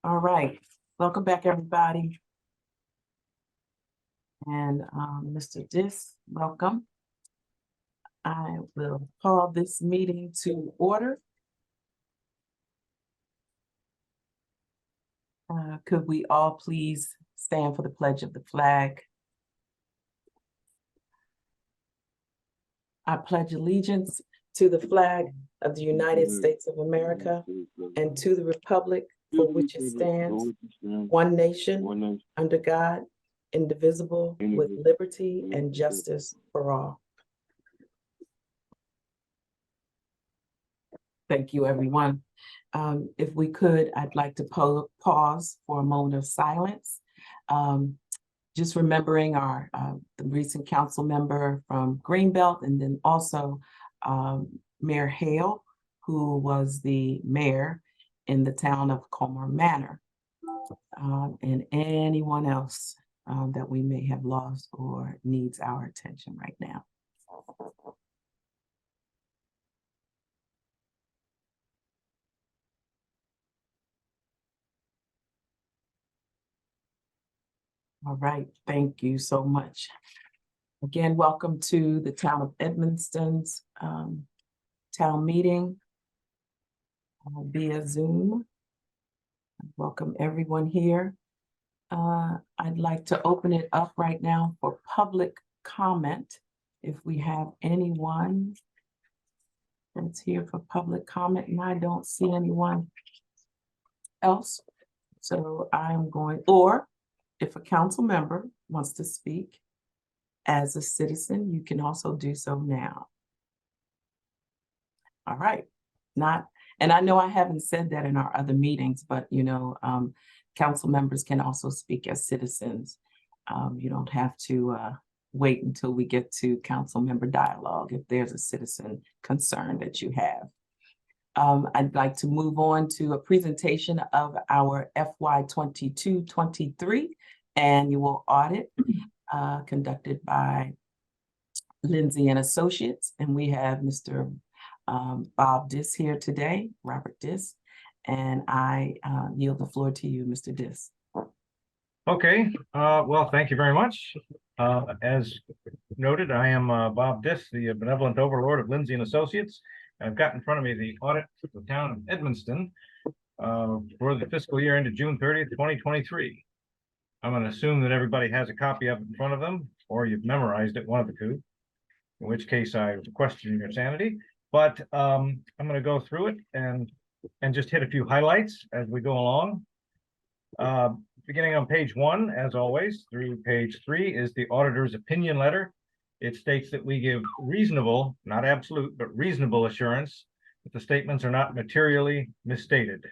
All right, welcome back, everybody. And Mr. Dis, welcome. I will call this meeting to order. Could we all please stand for the pledge of the flag? I pledge allegiance to the flag of the United States of America and to the republic for which it stands, one nation, under God, indivisible, with liberty and justice for all. Thank you, everyone. If we could, I'd like to pause for a moment of silence. Just remembering our the recent council member from Greenbelt, and then also Mayor Hale, who was the mayor in the town of Comer Manor, and anyone else that we may have lost or needs our attention right now. All right, thank you so much. Again, welcome to the town of Edmonston's town meeting via Zoom. Welcome everyone here. I'd like to open it up right now for public comment. If we have anyone that's here for public comment, and I don't see anyone else. So I'm going, or if a council member wants to speak as a citizen, you can also do so now. All right, and I know I haven't said that in our other meetings, but council members can also speak as citizens. You don't have to wait until we get to council member dialogue if there's a citizen concern that you have. I'd like to move on to a presentation of our FY 22-23 annual audit conducted by Lindsay and Associates. And we have Mr. Bob Dis here today, Robert Dis, and I yield the floor to you, Mr. Dis. Okay, well, thank you very much. As noted, I am Bob Dis, the benevolent overlord of Lindsay and Associates. I've got in front of me the audit of the town of Edmonston for the fiscal year ended June 30th, 2023. I'm going to assume that everybody has a copy of it in front of them, or you've memorized it, one of the two, in which case I question your sanity. But I'm going to go through it and just hit a few highlights as we go along. Beginning on page 1, as always, through page 3 is the auditor's opinion letter. It states that we give reasonable, not absolute, but reasonable assurance that the statements are not materially misstated.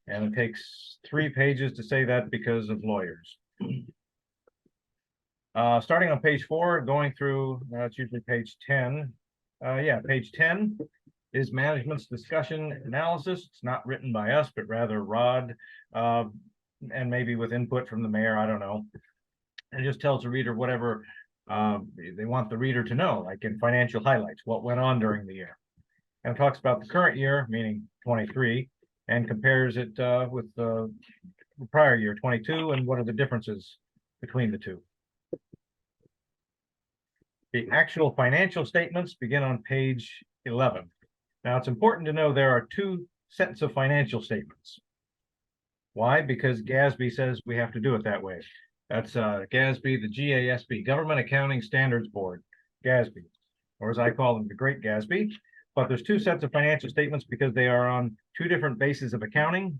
And it takes 3 pages to say that because of lawyers. Starting on page 4, going through, it's usually page 10. Page 10 is management's discussion analysis. It's not written by us, but rather Rod, and maybe with input from the mayor, I don't know. It just tells the reader whatever they want the reader to know, like in financial highlights, what went on during the year. And it talks about the current year, meaning 23, and compares it with the prior year, 22, and what are the differences between the two. The actual financial statements begin on page 11. Now, it's important to know there are 2 sets of financial statements. Why? Because GASB says we have to do it that way. That's GASB, the GASB, Government Accounting Standards Board, GASB, or as I call them, the Great GASB. But there's 2 sets of financial statements because they are on 2 different bases of accounting.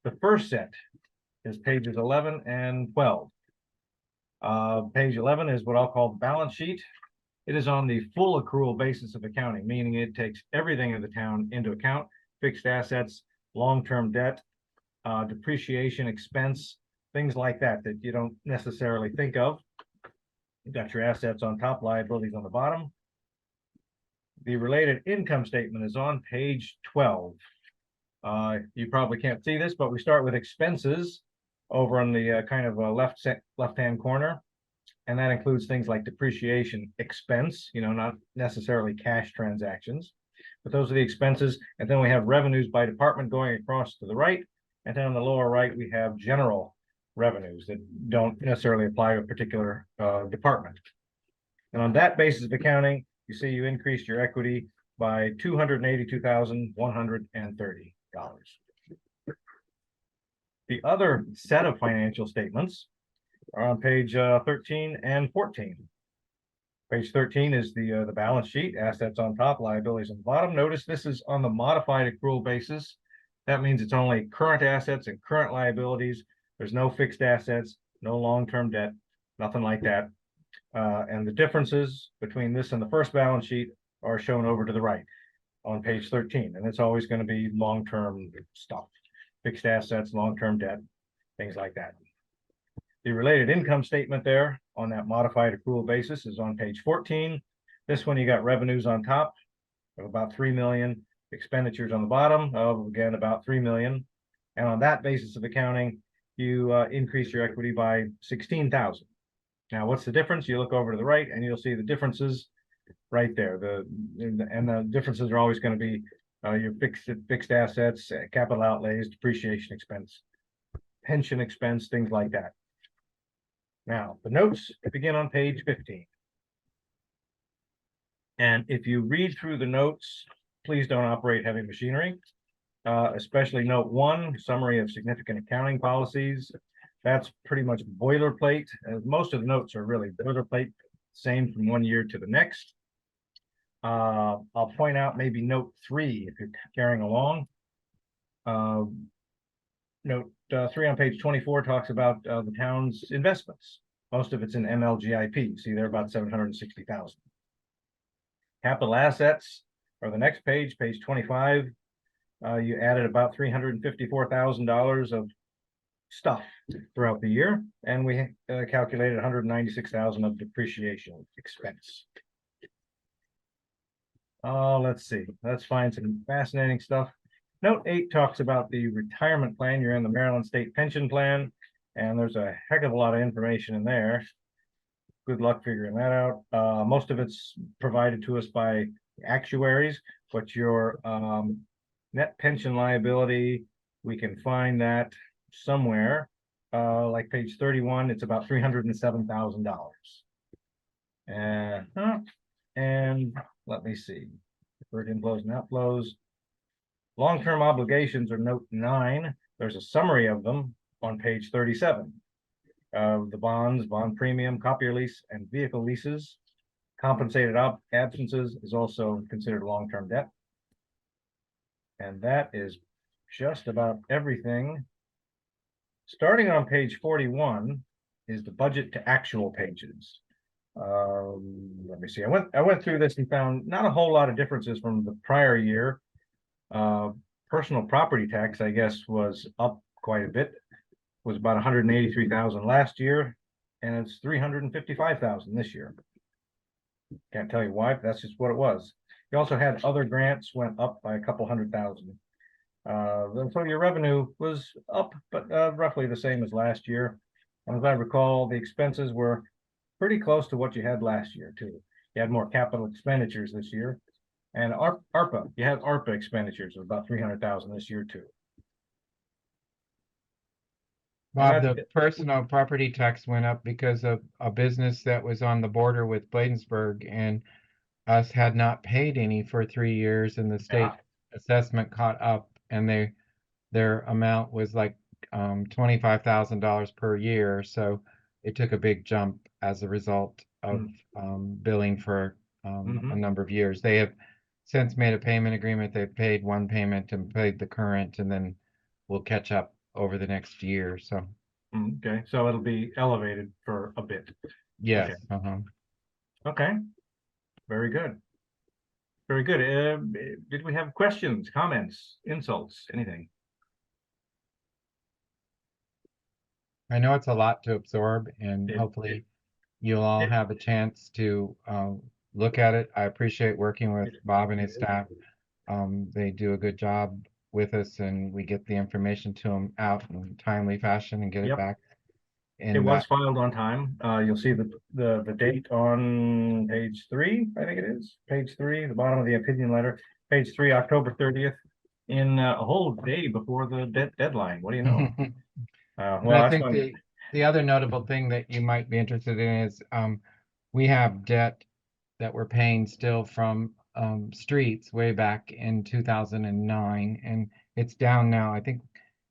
The first set is pages 11 and 12. Page 11 is what I'll call the balance sheet. It is on the full accrual basis of accounting, meaning it takes everything in the town into account, fixed assets, long-term debt, depreciation expense, things like that you don't necessarily think of. You've got your assets on top, liabilities on the bottom. The related income statement is on page 12. You probably can't see this, but we start with expenses over on the kind of left-hand corner. And that includes things like depreciation expense, not necessarily cash transactions, but those are the expenses. And then we have revenues by department going across to the right. And then on the lower right, we have general revenues that don't necessarily apply to a particular department. And on that basis of accounting, you see you increased your equity by $282,130. The other set of financial statements are on page 13 and 14. Page 13 is the balance sheet, assets on top, liabilities on the bottom. Notice this is on the modified accrual basis. That means it's only current assets and current liabilities. There's no fixed assets, no long-term debt, nothing like that. And the differences between this and the first balance sheet are shown over to the right on page 13. And it's always going to be long-term stuff, fixed assets, long-term debt, things like that. The related income statement there on that modified accrual basis is on page 14. This one, you got revenues on top of about 3 million, expenditures on the bottom of, again, about 3 million. And on that basis of accounting, you increase your equity by 16,000. Now, what's the difference? You look over to the right and you'll see the differences right there. The differences are always going to be your fixed assets, capital outlays, depreciation expense, pension expense, things like that. Now, the notes begin on page 15. And if you read through the notes, please don't operate heavy machinery, especially note 1, summary of significant accounting policies. That's pretty much boilerplate. Most of the notes are really boilerplate, same from one year to the next. I'll point out maybe note 3 if you're carrying along. Note 3 on page 24 talks about the town's investments. Most of it's in MLGIP. See, they're about 760,000. Capital assets are the next page, page 25. You added about $354,000 of stuff throughout the year, and we calculated 196,000 of depreciation expense. Let's see. Let's find some fascinating stuff. Note 8 talks about the retirement plan. You're in the Maryland State Pension Plan, and there's a heck of a lot of information in there. Good luck figuring that out. Most of it's provided to us by actuaries, but your net pension liability, we can find that somewhere. Like page 31, it's about $307,000. And let me see. Deferred inflows and outflows. Long-term obligations are note 9. There's a summary of them on page 37. The bonds, bond premium, copier lease, and vehicle leases. Compensated absences is also considered long-term debt. And that is just about everything. Starting on page 41 is the budget to actual pages. Let me see. I went through this and found not a whole lot of differences from the prior year. Personal property tax, I guess, was up quite a bit. Was about 183,000 last year, and it's 355,000 this year. Can't tell you why, but that's just what it was. You also had other grants went up by a couple $100,000. So your revenue was up, but roughly the same as last year. And as I recall, the expenses were pretty close to what you had last year too. You had more capital expenditures this year, and ARPA. You had ARPA expenditures of about 300,000 this year too. Bob, the personal property tax went up because of a business that was on the border with Bladensburg, and us had not paid any for 3 years, and the state assessment caught up, and their amount was like $25,000 per year. So it took a big jump as a result of billing for a number of years. They have since made a payment agreement. They've paid one payment and paid the current, and then we'll catch up over the next year. So okay, so it'll be elevated for a bit. yes. Okay. Okay, very good. Very good. Did we have questions, comments, insults, anything? I know it's a lot to absorb, and hopefully you'll all have a chance to look at it. I appreciate working with Bob and his staff. They do a good job with us, and we get the information to them out in a timely fashion and get it back. And it was filed on time. You'll see the date on page 3, I think it is. Page 3, the bottom of the opinion letter. Page 3, October 30th. in a whole day before the deadline. What do you know? And Well, I that's think fine. the other notable thing that you might be interested in is we have debt that we're paying still from streets way back in 2009, and it's down now. I think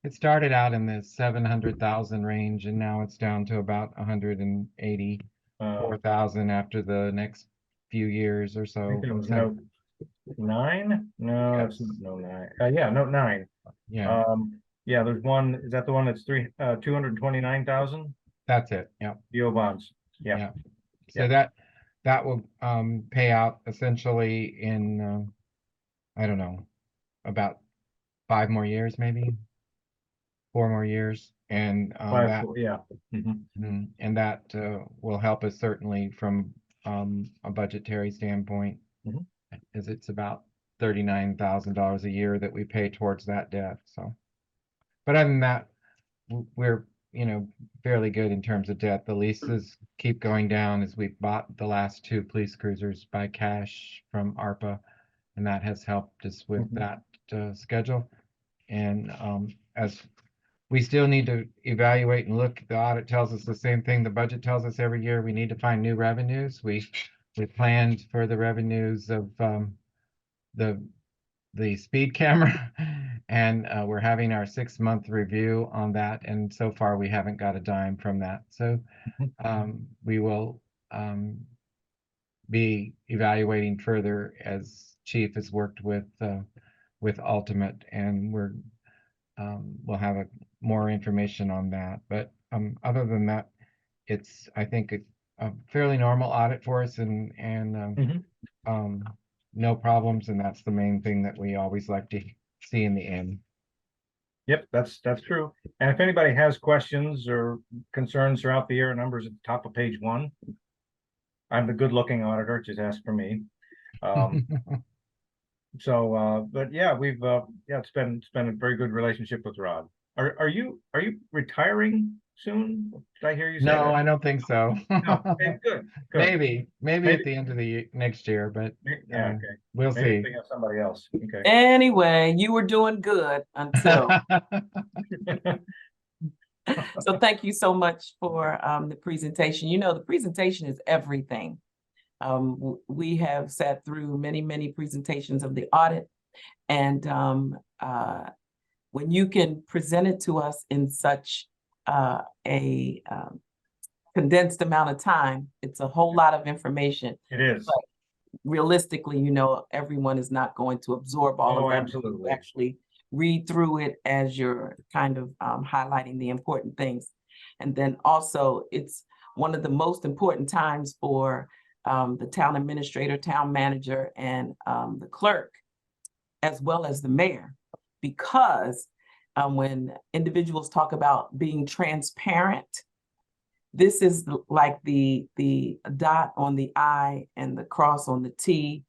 it started out in the 700,000 range, and now it's down to about 184,000 after the next few years or I so. think it was So, note 9. No, that's yes. not note 9. Yeah, note 9. Yeah, Yeah, there's one. Is that the one that's 229,000 that's it. Yeah, DO bonds? Yeah. yeah. Yeah. So that will pay out essentially in I don't know, about 5 more years, maybe 4 more years, and that Yeah. Mhm. and that will help us certainly from a budgetary standpoint, Mhm. as it's about $39,000 a year that we pay towards that debt. So, but other than that, we're fairly good in terms of debt. The leases keep going down as we bought the last 2 police cruisers by cash from ARPA, and that has helped us with Mhm. that schedule. And as we still need to evaluate and look, the audit tells us the same thing the budget tells us every year. We need to find new revenues. We planned for the revenues of the speed camera, and we're having our 6-month review on that, and so far we haven't got a dime from that. So we will be evaluating further as Chief has worked with Ultimate, and we'll have more information on that. But other than that, it's, I think, a fairly normal audit for us, and Mhm. no problems, and that's the main thing that we always like to see in the end. Yep, that's true. And if anybody has questions or concerns throughout the year, numbers at the top of page 1. I'm the good-looking auditor, just ask for me. But yeah, it's been a very good relationship with Rod. Are you retiring soon? Did I hear you say No, that? I don't think so. No, okay, good. Maybe at Maybe. the end of the next year, but Yeah, okay. we'll Maybe see. think of somebody else. Okay. Anyway, you were doing good until. So thank you so much for the presentation. The presentation is everything. We have sat through many, many presentations of the audit, and when you can present it to us in such a condensed amount of time, it's a whole lot of information. It is. But realistically, everyone is not going to absorb all of that. Absolutely. You actually read through it as you're kind of highlighting the important things. And then also, it's one of the most important times for the town administrator, town manager, and the clerk, as well as the mayor, because when individuals talk about being transparent, this is like the dot on the I and the cross on the T.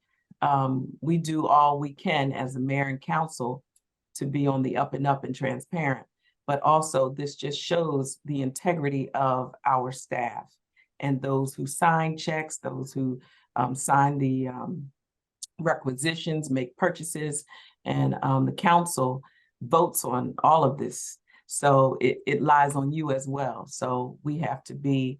We do all we can as a mayor and council to be on the up and up and transparent, but also this just shows the integrity of our staff and those who sign checks, those who sign the requisitions, make purchases, and the council votes on all of this. So it lies on you as well. So we have to be,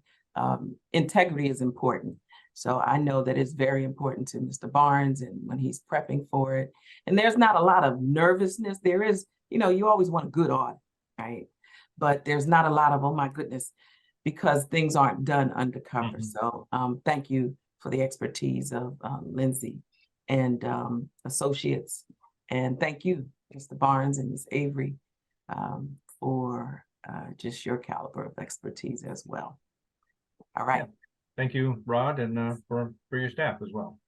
integrity is important. So I know that it's very important to Mr. Barnes, and when he's prepping for it. And there's not a lot of nervousness. There is, you always want a good audit, right? But there's not a lot of, oh my goodness, because things aren't done undercover. Mhm. So thank you for the expertise of Lindsay and associates. And thank you, Mr. Barnes and Ms. Avery, for just your caliber of expertise as well. All right. Yeah. Thank you, Rod, and for your staff as well.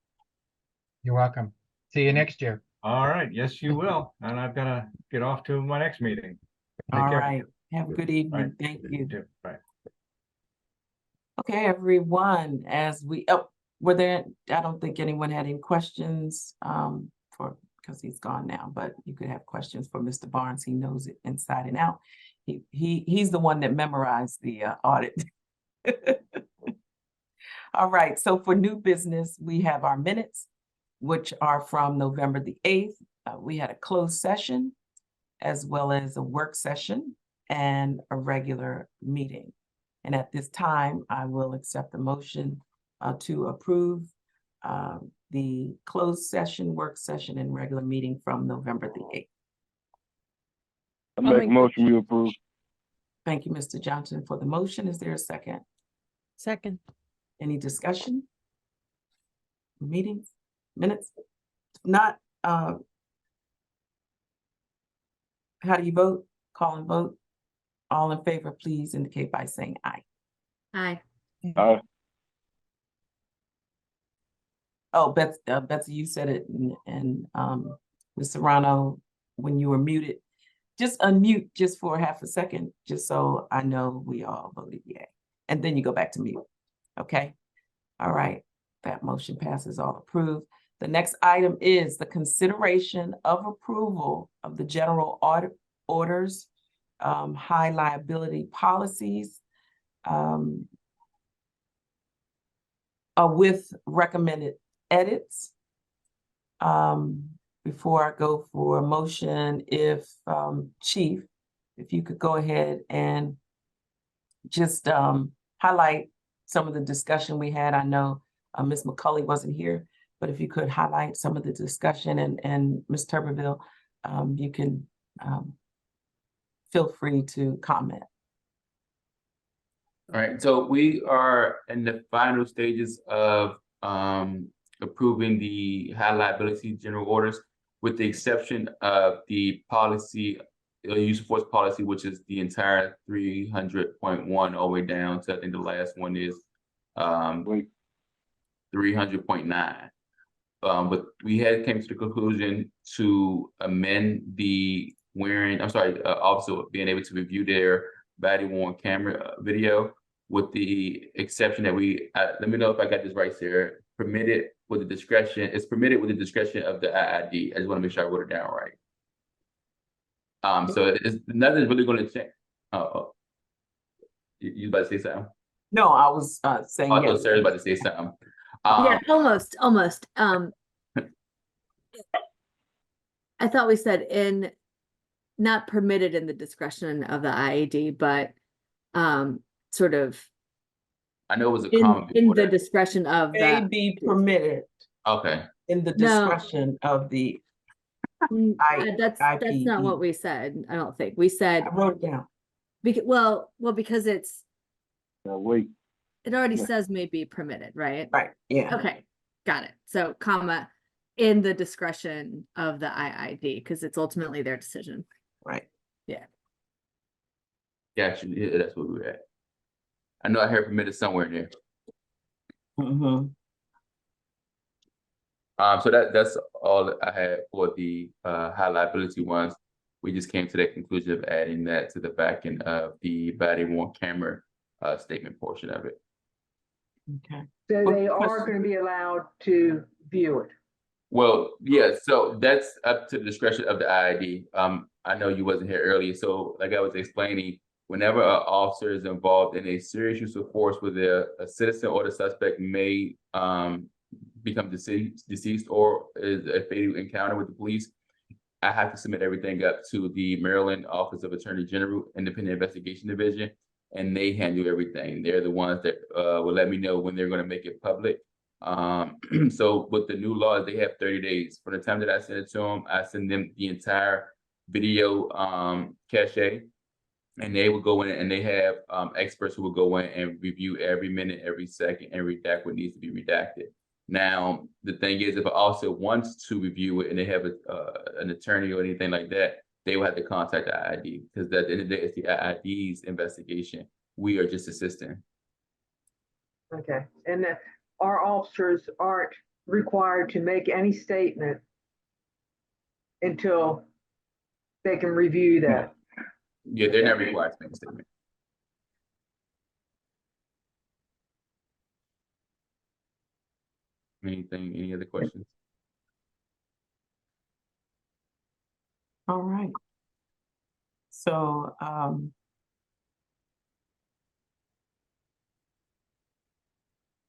You're welcome. See you next year. All right. Yes, you will. And I've got to get off to my next meeting. All right. Have a good evening. Right. Thank you. Bye. Okay, everyone, were there, I don't think anyone had any questions because he's gone now, but you could have questions for Mr. Barnes. He knows it inside and out. He's the one that memorized the audit. All right, so for new business, we have our minutes, which are from November the 8th, we had a closed session as well as a work session and a regular meeting. And at this time, I will accept the motion to approve the closed session, work session, and regular meeting from November the 8th. I make a motion we approve. Thank you, Mr. Johnson, for the motion. Is there a second? Second. Any discussion? Meetings, minutes? If not, how do you vote? Call and vote. All in favor, please indicate by saying aye. Aye. Aye. Oh, Betsy, you said it, and Ms. Serrano, when you were muted, just unmute just for half a second, just so I know we all voted yay. And then you go back to mute, okay? All right, that motion passes, all approved. The next item is the consideration of approval of the general orders, high liability policies, with recommended edits. Before I go for a motion, if Chief, if you could go ahead and just highlight some of the discussion we had. I know Ms. McCulley wasn't here, but if you could highlight some of the discussion, and Ms. Tuberville, you can feel free to comment. All right, so we are in the final stages of approving the high liability general orders, with the exception of the policy, use of force policy, which is the entire 300.1 all the way down to, I think the last one is 300.9. But we came to the conclusion to amend the also being able to review their body worn camera video, with the exception that let me know if I got this right, Sarah. Permitted with the discretion, it's permitted with the discretion of the IID. I just want to make sure I wrote it down right. So nothing's really going to change. You about to say something? No, I was saying Oh, yes. Sarah's about to say something. Yeah, almost. I thought we said not permitted in the discretion of the IAD, but sort of I know it was a in comment the before that. discretion of May the. be permitted Okay. in the No. discretion of the, That's not what we said. I don't think we said. I wrote it down. Because it's. Wait. It already says may be permitted, right? Right, yeah. Okay, got it. So, comma, in the discretion of the IID, because it's ultimately their decision. Right. Gotcha. Yeah, that's where we were at. I know I heard permitted somewhere in there. Mm-hmm. So that's all that I had for the high liability ones. We just came to that conclusion of adding that to the back end of the body worn camera statement portion of it. Okay. So they are going to be allowed to view it. Well, yeah, so that's up to the discretion of the IID. I know you wasn't here earlier, so like I was explaining, whenever an officer is involved in a serious use of force where a citizen or the suspect may become deceased or is a fatal encounter with the police, I have to submit everything up to the Maryland Office of Attorney General Independent Investigation Division, and they handle everything. They're the ones that will let me know when they're going to make it public. So with the new laws, they have 30 days. From the time that I send it to them, I send them the entire video cache, and they will go in and they have experts who will go in and review every minute, every second, and redact what needs to be redacted. Now, the thing is, if an officer wants to review it and they have an attorney or anything like that, they will have to contact the IID, because at the end of the day, it's the IID's investigation. We are just assisting. Okay. And our officers aren't required to make any statement until they can review that. Yeah, they're not required to make a statement. Any other questions? All right. So,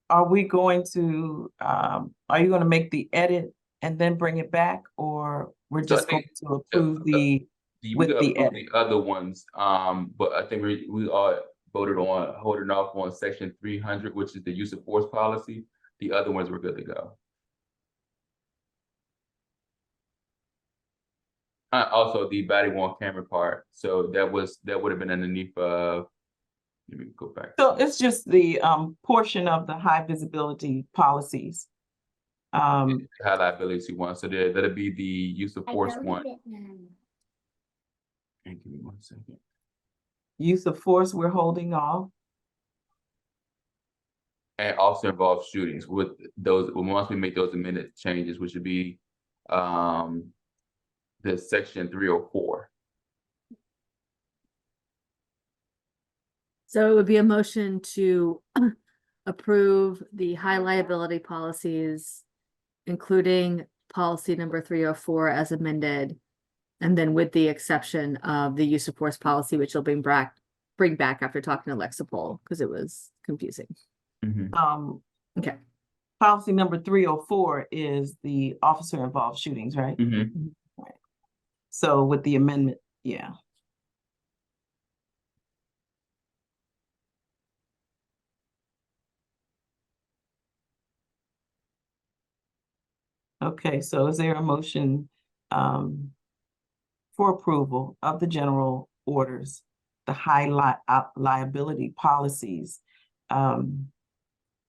are we going to, are you going to make the edit and then bring it back, or we're So I just going think, to approve the, we with could the approve edit? the other ones, but I think we all voted on holding off on section 300, which is the use of force policy. The other ones were good to go. Also the body worn camera part, so that would have been underneath, let me go back. So it's just the portion of the high visibility policies. High liability one, so that'll be the use of force one. And give me 1 second. Use of force, we're holding off. And also involve shootings with those, once we make those amended changes, which would be the section 304. So it would be a motion to approve the high liability policies, including policy number 304 as amended, and then with the exception of the use of force policy, which will bring back after talking to Lexipol, because it was confusing. Okay. Policy number 304 is the officer involved shootings, right? Right. So with the amendment, yeah. Okay, so is there a motion for approval of the general orders, the high liability policies,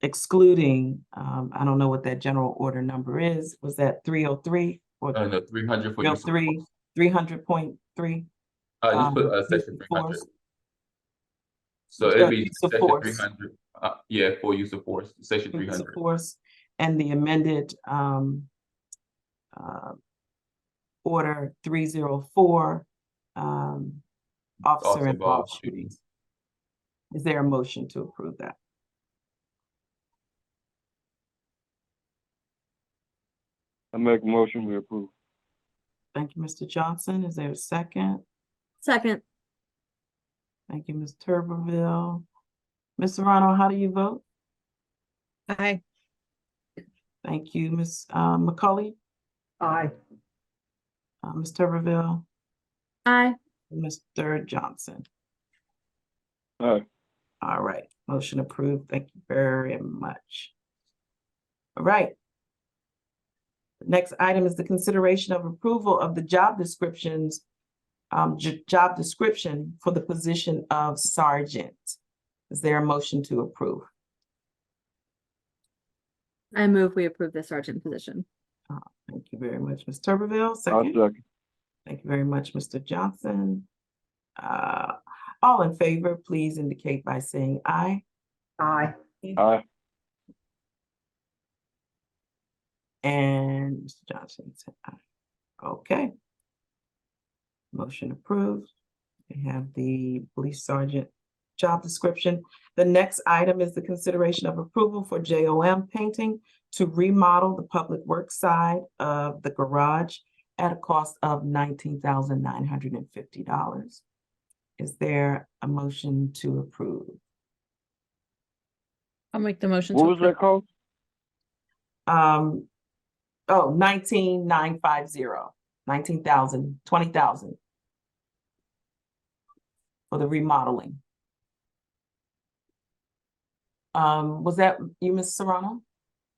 excluding, I don't know what that general order number is. Was that 303 or No, 300 for use of force. 300.3? Just put use section of 300. force. So it'd be Use of section force. 300. Yeah, for use of force, section Use of 300. force, and the amended order 304, officer Also involved involved shootings. Is there a motion to approve that? I make a motion, we approve. Thank you, Mr. Johnson. Is there a second? Second. Thank you, Ms. Tuberville. Ms. Serrano, how do you vote? Aye. Thank you, Ms. McCully, Aye. Ms. Tuberville, Aye. and Mr. Johnson. Aye. All right, motion approved. Thank you very much. All right. The next item is the consideration of approval of the job descriptions, job description for the position of sergeant. Is there a motion to approve? I move we approve the sergeant position. Thank you very much, Ms. Tuberville. I'll Second. second. Thank you very much, Mr. Johnson. All in favor, please indicate by saying aye. Aye. Aye. And Mr. Johnson said aye. Okay. Motion approved. We have the police sergeant job description. The next item is the consideration of approval for JOM painting to remodel the public works side of the garage at a cost of $19,950. Is there a motion to approve? I'll make the motion. What to was that approve. called? 19,950, 19,000, 20,000 for the remodeling. Was that you, Ms. Serrano?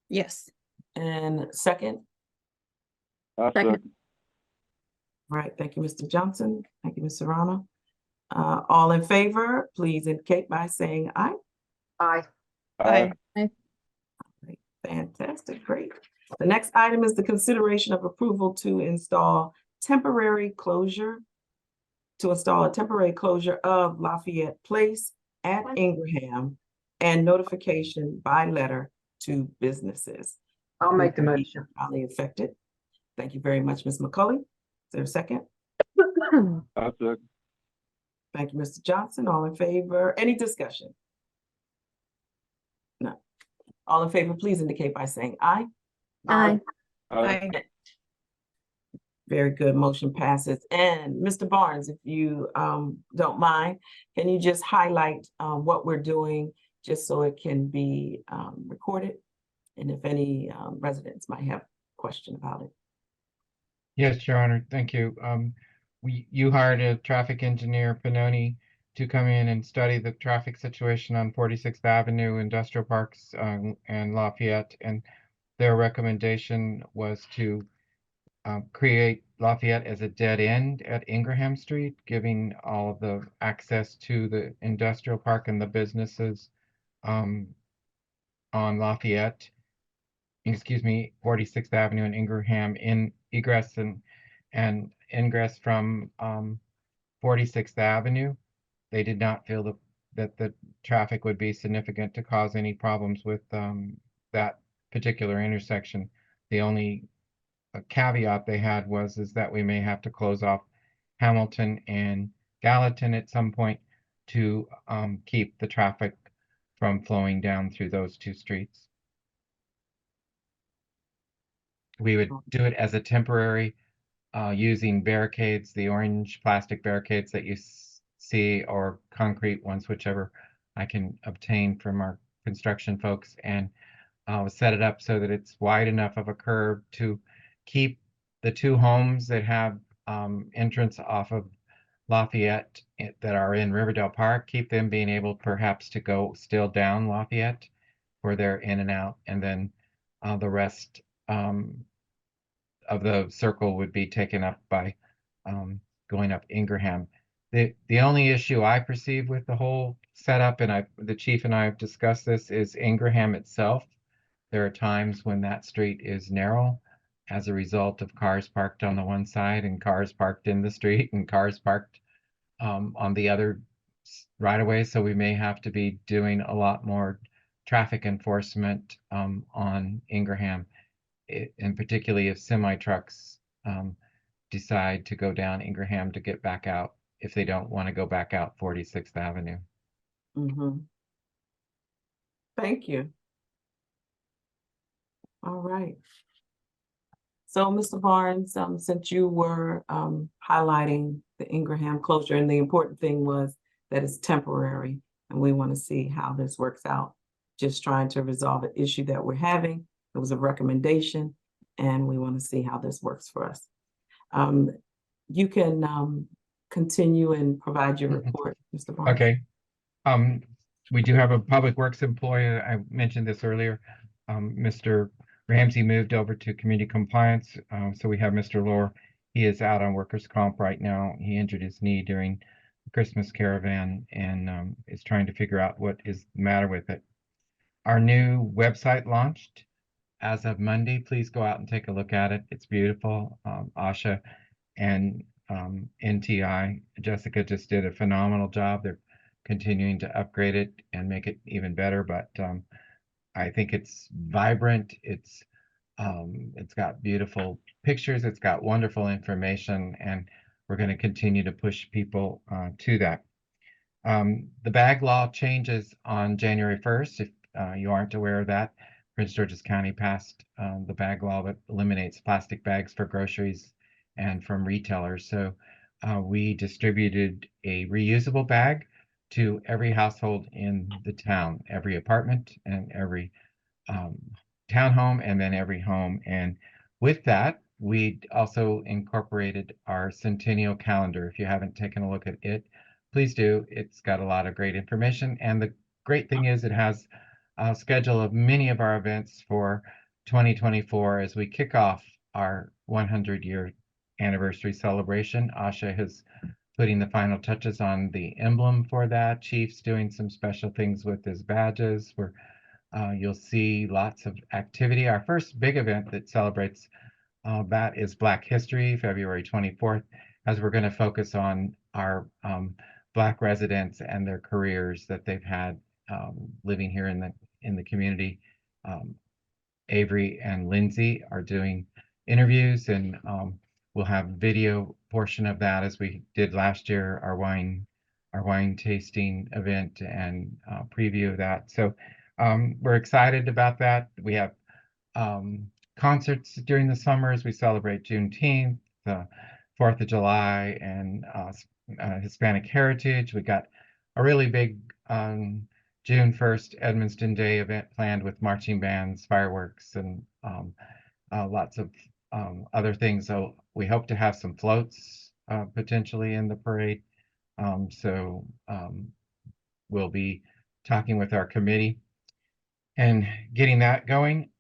Yes. And second? I Second. second. All right, thank you, Mr. Johnson. Thank you, Ms. Serrano. All in favor, please indicate by saying aye. Aye. Aye. Fantastic, great. The next item is the consideration of approval to install a temporary closure of Lafayette Place at Ingraham and notification by letter to businesses. I'll make the motion. Highly affected. Thank you very much, Ms. McCully. Is there a second? I second. Thank you, Mr. Johnson. All in favor? Any discussion? No. All in favor, please indicate by saying aye. Aye. Aye. Aye. Very good, motion passes. And Mr. Barnes, if you don't mind, can you just highlight what we're doing just so it can be recorded? And if any residents might have question about it. Yes, Your Honor, thank you. You hired a traffic engineer, Pinoni, to come in and study the traffic situation on 46th Avenue, Industrial Parks, and Lafayette, and their recommendation was to create Lafayette as a dead end at Ingraham Street, giving all of the access to the industrial park and the businesses on Lafayette, 46th Avenue and Ingraham in egress and ingress from 46th Avenue. They did not feel that the traffic would be significant to cause any problems with that particular intersection. The only caveat they had is that we may have to close off Hamilton and Gallatin at some point to keep the traffic from flowing down through those two streets. We would do it as a temporary, using barricades, the orange plastic barricades that you see, or concrete ones, whichever I can obtain from our construction folks, and set it up so that it's wide enough of a curve to keep the two homes that have entrance off of Lafayette that are in Riverdale Park, keep them being able perhaps to go still down Lafayette for their in and out, and then the rest of the circle would be taken up by going up Ingraham. The only issue I perceive with the whole setup, and the chief and I have discussed this, is Ingraham itself. There are times when that street is narrow as a result of cars parked on the one side and cars parked in the street and cars parked on the other right away. So we may have to be doing a lot more traffic enforcement on Ingraham, and particularly if semi trucks decide to go down Ingraham to get back out, if they don't want to go back out 46th Avenue. Mm-hmm. Thank you. All right. So, Mr. Barnes, since you were highlighting the Ingraham closure, and the important thing was that it's temporary, and we want to see how this works out. Just trying to resolve an issue that we're having. It was a recommendation, and we want to see how this works for us. You can continue and provide your report, Mr. Barnes. Okay. We do have a public works employee. I mentioned this earlier. Mr. Ramsey moved over to community compliance. So we have Mr. Lohr. He is out on workers' comp right now. He injured his knee during the Christmas caravan and is trying to figure out what is the matter with it. Our new website launched as of Monday. Please go out and take a look at it. It's beautiful. Asha and NTI, Jessica, just did a phenomenal job. They're continuing to upgrade it and make it even better, but I think it's vibrant. It's got beautiful pictures. It's got wonderful information, and we're going to continue to push people to that. The bag law changes on January 1st. If you aren't aware of that, Prince George's County passed the bag law that eliminates plastic bags for groceries and from retailers. So we distributed a reusable bag to every household in the town, every apartment and every townhome, and then every home. And with that, we also incorporated our centennial calendar. If you haven't taken a look at it, please do. It's got a lot of great information. And the great thing is it has a schedule of many of our events for 2024 as we kick off our 100-year anniversary celebration. Asha is putting the final touches on the emblem for that. Chief's doing some special things with his badges. You'll see lots of activity. Our first big event that celebrates that is Black History, February 24th, as we're going to focus on our Black residents and their careers that they've had living here in the community. Avery and Lindsay are doing interviews, and we'll have video portion of that as we did last year, our wine tasting event and preview of that. So we're excited about that. We have concerts during the summer as we celebrate Juneteenth, the 4th of July, and Hispanic Heritage. We got a really big June 1st Edmonston Day event planned with marching bands, fireworks, and lots of other things. So we hope to have some floats potentially in the parade. So we'll be talking with our committee and getting that going.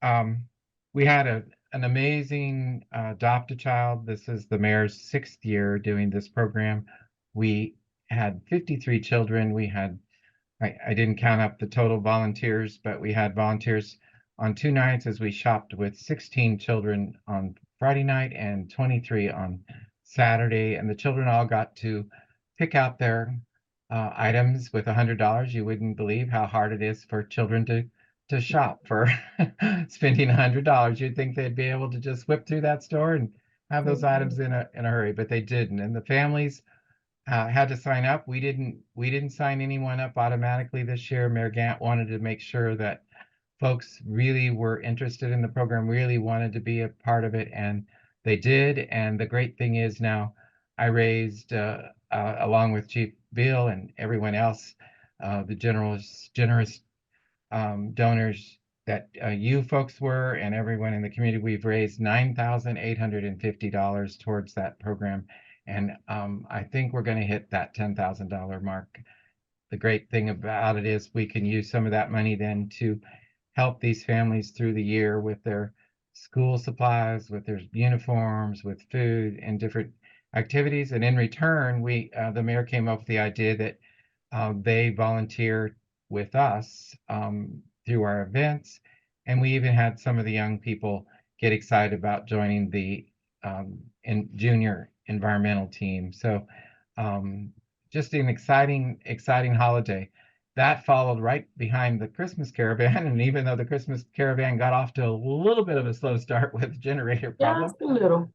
We had an amazing adopt a child. This is the mayor's 6th year doing this program. We had 53 children. We had, I didn't count up the total volunteers, but we had volunteers on 2 nights as we shopped with 16 children on Friday night and 23 on Saturday. And the children all got to pick out their items with $100. You wouldn't believe how hard it is for children to shop for spending $100. You'd think they'd be able to just whip through that store and have those items in a hurry, but they didn't. And the families had to sign up. We didn't sign anyone up automatically this year. Mayor Gant wanted to make sure that folks really were interested in the program, really wanted to be a part of it, and they did. And the great thing is now I raised, along with Chief Beal and everyone else, the generous donors that you folks were and everyone in the community, we've raised $9,850 towards that program. And I think we're going to hit that $10,000 mark. The great thing about it is we can use some of that money then to help these families through the year with their school supplies, with their uniforms, with food and different activities. And in return, the mayor came up with the idea that they volunteer with us through our events. And we even had some of the young people get excited about joining the junior environmental team. So just an exciting holiday. That followed right behind the Christmas caravan. And even though the Christmas caravan got off to a little bit of a slow start with generator problems, Just a little.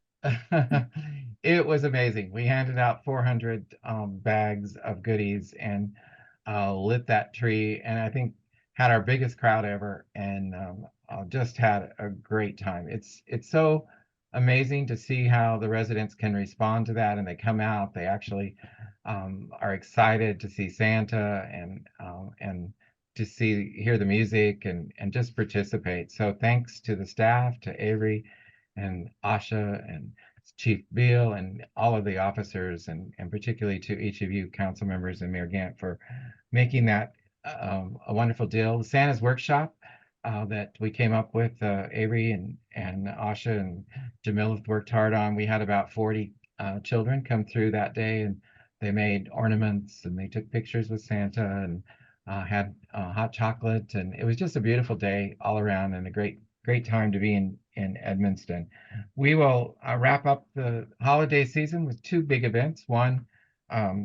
it was amazing. We handed out 400 bags of goodies and lit that tree, and I think had our biggest crowd ever, and just had a great time. It's so amazing to see how the residents can respond to that, and they come out. They actually are excited to see Santa and to hear the music and just participate. So thanks to the staff, to Avery and Asha and Chief Beal and all of the officers, and particularly to each of you council members and Mayor Gant for making that a wonderful deal. The Santa's Workshop that we came up with, Avery and Asha and Jamil have worked hard on. We had about 40 children come through that day, and they made ornaments and they took pictures with Santa and had hot chocolate, and it was just a beautiful day all around and a great time to be in Edmonston. We will wrap up the holiday season with 2 big events. One,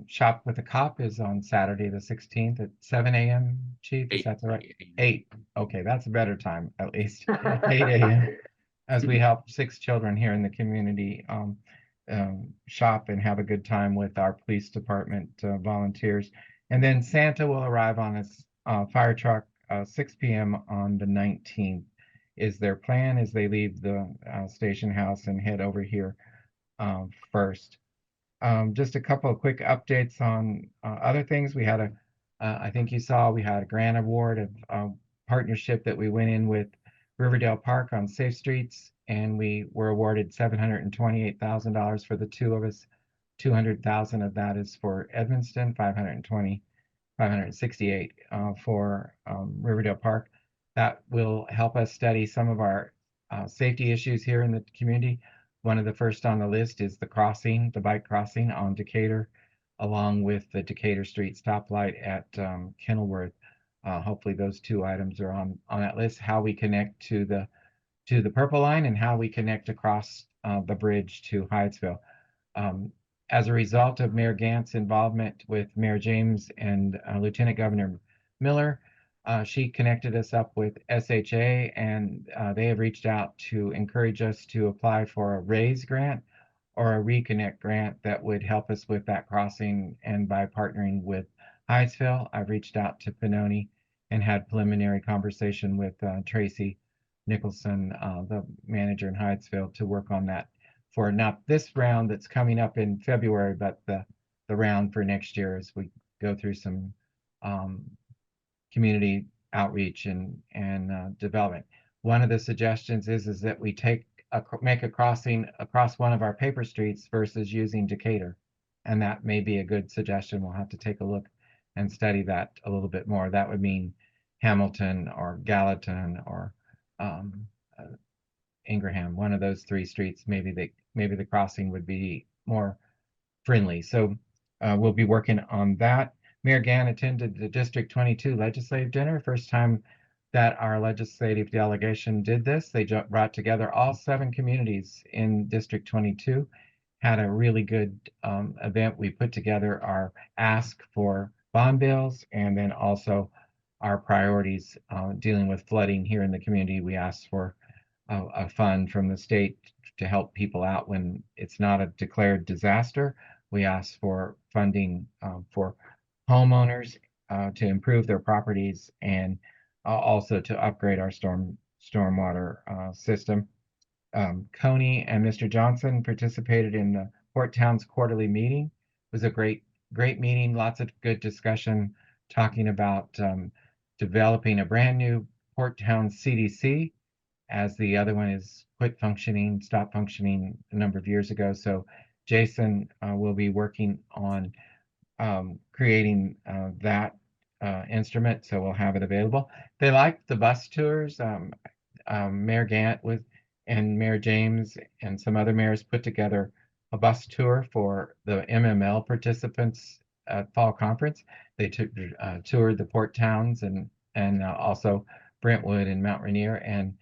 Shop with a Cop is on Saturday the 16th at 7 a.m. Chief, is that the right? 8. Okay, that's a better time, at least. 8 a.m. as we help 6 children here in the community shop and have a good time with our police department volunteers. And then Santa will arrive on his fire truck 6 p.m. on the 19th is their plan as they leave the station house and head over here first. Just a couple of quick updates on other things. We had I think you saw, we had a grant award of partnership that we went in with Riverdale Park on Safe Streets, and we were awarded $728,000 for the 2 of us. 200,000 of that is for Edmonston, 568 for Riverdale Park. That will help us study some of our safety issues here in the community. One of the first on the list is the bike crossing on Decatur, along with the Decatur Street stoplight at Kenilworth. Hopefully those 2 items are on that list. How we connect to the Purple Line and how we connect across the bridge to Hyattsville. As a result of Mayor Gant's involvement with Mayor James and Lieutenant Governor Miller, she connected us up with SHA, and they have reached out to encourage us to apply for a RAISE grant or a Reconnect grant that would help us with that crossing. And by partnering with Hyattsville, I've reached out to Pinoni and had preliminary conversation with Tracy Nicholson, the manager in Hyattsville, to work on that for not this round that's coming up in February, but the round for next year as we go through some community outreach and development. One of the suggestions is that we take make a crossing across one of our paper streets versus using Decatur. And that may be a good suggestion. We'll have to take a look and study that a little bit more. That would mean Hamilton or Gallatin or Ingraham, one of those three streets. Maybe the crossing would be more friendly. So we'll be working on that. Mayor Gann attended the District 22 legislative dinner, first time that our legislative delegation did this. They brought together all 7 communities in District 22, had a really good event. We put together our ask for bond bills and then also our priorities dealing with flooding here in the community. We asked for a fund from the state to help people out when it's not a declared disaster. We asked for funding for homeowners to improve their properties and also to upgrade our stormwater system. Coney and Mr. Johnson participated in the Port Towns quarterly meeting. It was a great meeting, lots of good discussion talking about developing a brand new Port Towns CDC, as the other one is stopped functioning a number of years ago. So Jason will be working on creating that instrument, so we'll have it available. They liked the bus tours. Mayor Gant and Mayor James and some other mayors put together a bus tour for the MML participants at Fall Conference. They toured the Port Towns and also Brentwood and Mount Rainier, and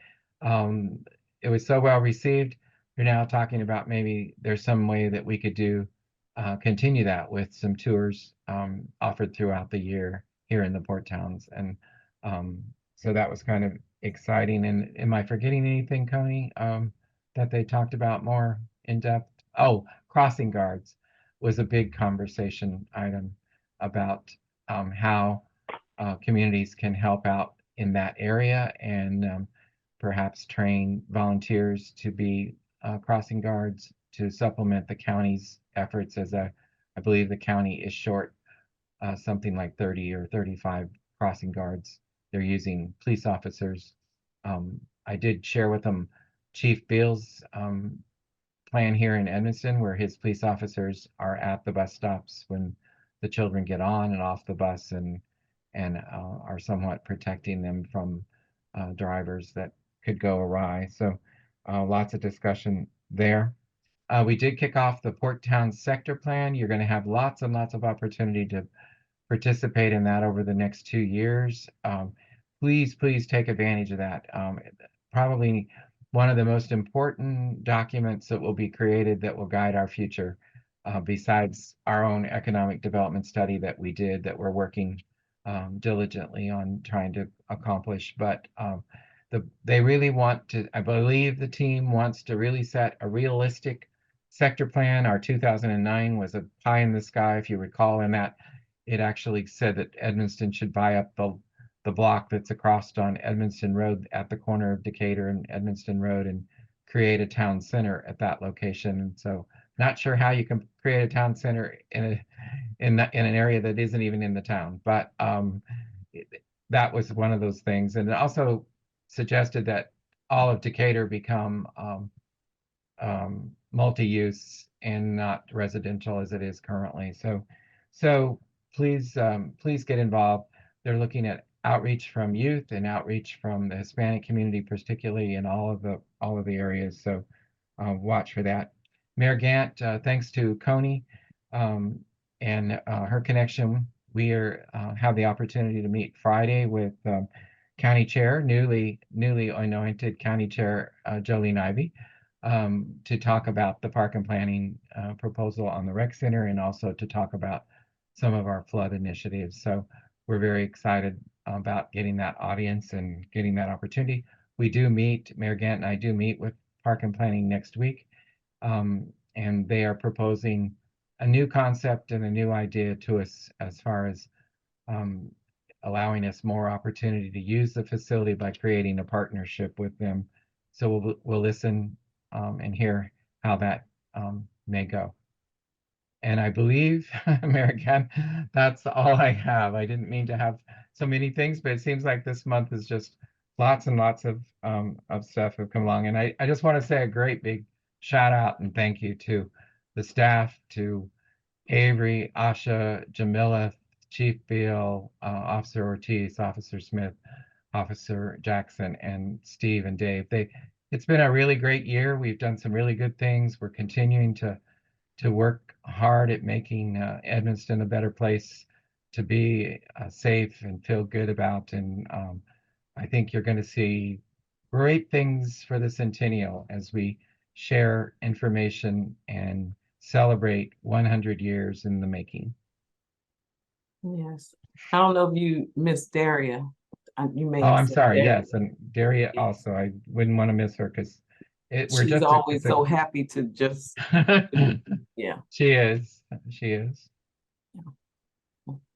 it was so well received. We're now talking about maybe there's some way that we could continue that with some tours offered throughout the year here in the Port Towns. And so that was kind of exciting. And am I forgetting anything, Coney, that they talked about more in depth? Oh, crossing guards was a big conversation item about how communities can help out in that area and perhaps train volunteers to be crossing guards to supplement the county's efforts, as I believe the county is short something like 30 or 35 crossing guards. They're using police officers. I did share with them Chief Beal's plan here in Edmonston, where his police officers are at the bus stops when the children get on and off the bus and are somewhat protecting them from drivers that could go awry. So lots of discussion there. We did kick off the Port Towns sector plan. You're going to have lots and lots of opportunity to participate in that over the next 2 years. Please take advantage of that. Probably one of the most important documents that will be created that will guide our future, besides our own economic development study that we did, that we're working diligently on trying to accomplish. But they really want to, I believe the team wants to really set a realistic sector plan. Our 2009 was a pie in the sky, if you recall, in that it actually said that Edmonston should buy up the block that's across on Edmonston Road at the corner of Decatur and Edmonston Road and create a town center at that location. And so not sure how you can create a town center in an area that isn't even in the town, but that was one of those things. And it also suggested that all of Decatur become multi-use and not residential as it is currently. So please get involved. They're looking at outreach from youth and outreach from the Hispanic community, particularly in all of the areas. So watch for that. Mayor Gant, thanks to Coney and her connection, we have the opportunity to meet Friday with County Chair, newly anointed County Chair Jolene Ivy, to talk about the park and planning proposal on the rec center and also to talk about some of our flood initiatives. So we're very excited about getting that audience and getting that opportunity. We do meet, Mayor Gant and I do meet with Park and Planning next week, and they are proposing a new concept and a new idea to us as far as allowing us more opportunity to use the facility by creating a partnership with them. So we'll listen and hear how that may go. And I believe, Mayor Gant, that's all I have. I didn't mean to have so many things, but it seems like this month is just lots and lots of stuff have come along. And I just want to say a great big shout out and thank you to the staff, to Avery, Asha, Jamila, Chief Beal, Officer Ortiz, Officer Smith, Officer Jackson, and Steve and Dave. It's been a really great year. We've done some really good things. We're continuing to work hard at making Edmonston a better place to be safe and feel good about. And I think you're going to see great things for the centennial as we share information and celebrate 100 years in the making. Yes. I don't know if you missed Daria. You may Oh, have I'm said sorry. Daria. Yes, and Daria also. I wouldn't want to miss her because we're She's just always so happy to just, yeah. She is. She is.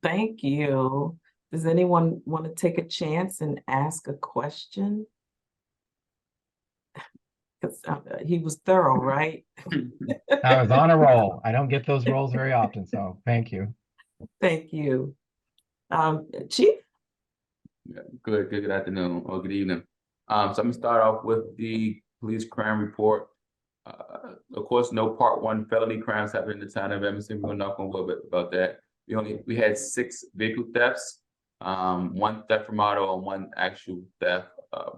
Thank you. Does anyone want to take a chance and ask a question? Because he was thorough, right? I was on a roll. I don't get those rolls very often, so thank you. Thank you. Chief? Yeah, good afternoon or good evening. So I'm gonna start off with the police crime report. Of course, no Part 1 felony crimes happened in the town of Edmonston. We're gonna knock on wood about that. We had 6 vehicle thefts, 1 theft from auto and 1 actual theft,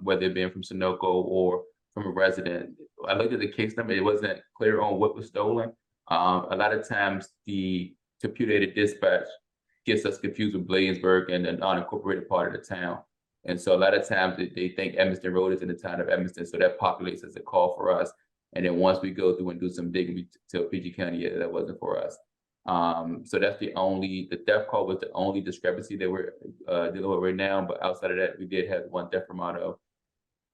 whether it being from Sunoco or from a resident. I looked at the case number, it wasn't clear on what was stolen. A lot of times the computer-aided dispatch gets us confused with Bladensburg and the unincorporated part of the town. And so a lot of times they think Edmonston Road is in the town of Edmonston, so that populates as a call for us. And then once we go through and do some digging, we tell PG County, yeah, that wasn't for us. So that's the theft call was the only discrepancy that we're dealing with right now. But outside of that, we did have 1 theft from auto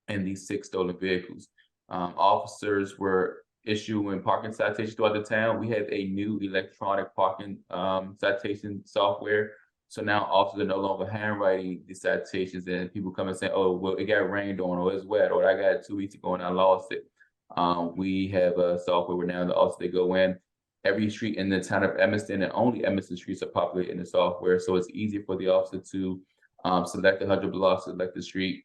and these 6 stolen vehicles. Officers were issuing parking citations throughout the town. We have a new electronic parking citation software. So now officers are no longer handwriting the citations, and people come and say, oh, well, it got rained on, or it's wet, or I got it 2 weeks ago and I lost it. We have a software where now the officers, they go in. Every street in the town of Edmonston and only Edmonston streets are populated in the software. So it's easy for the officer to select the 100 blocks, select the street,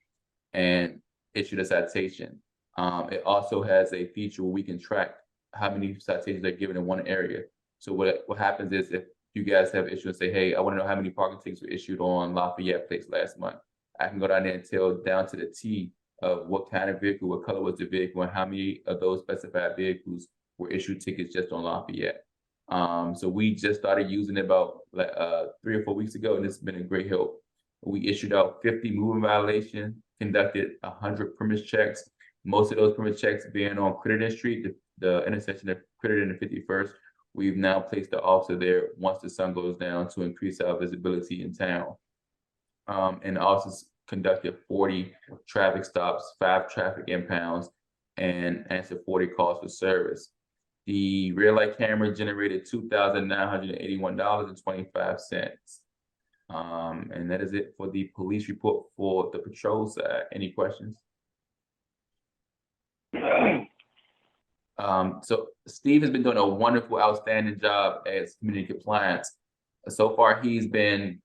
and issue the citation. It also has a feature where we can track how many citations are given in one area. So what happens is if you guys have issues and say, hey, I want to know how many parking tickets were issued on Lafayette Place last month, I can go down there and tell down to the T of what kind of vehicle, what color was the vehicle, and how many of those specified vehicles were issued tickets just on Lafayette. So we just started using it about 3 or 4 weeks ago, and it's been a great help. We issued out 50 moving violations, conducted 100 premise checks. Most of those premise checks being on Crittenden Street, the intersection of Crittenden and 51st. We've now placed the officer there once the sun goes down to increase our visibility in town. And also conducted 40 traffic stops, 5 traffic impounds, and answered 40 calls for service. The rear light camera generated $2,981.25. And that is it for the police report for the patrol side. Any questions? So Steve has been doing a wonderful, outstanding job as community compliance. So far, he's been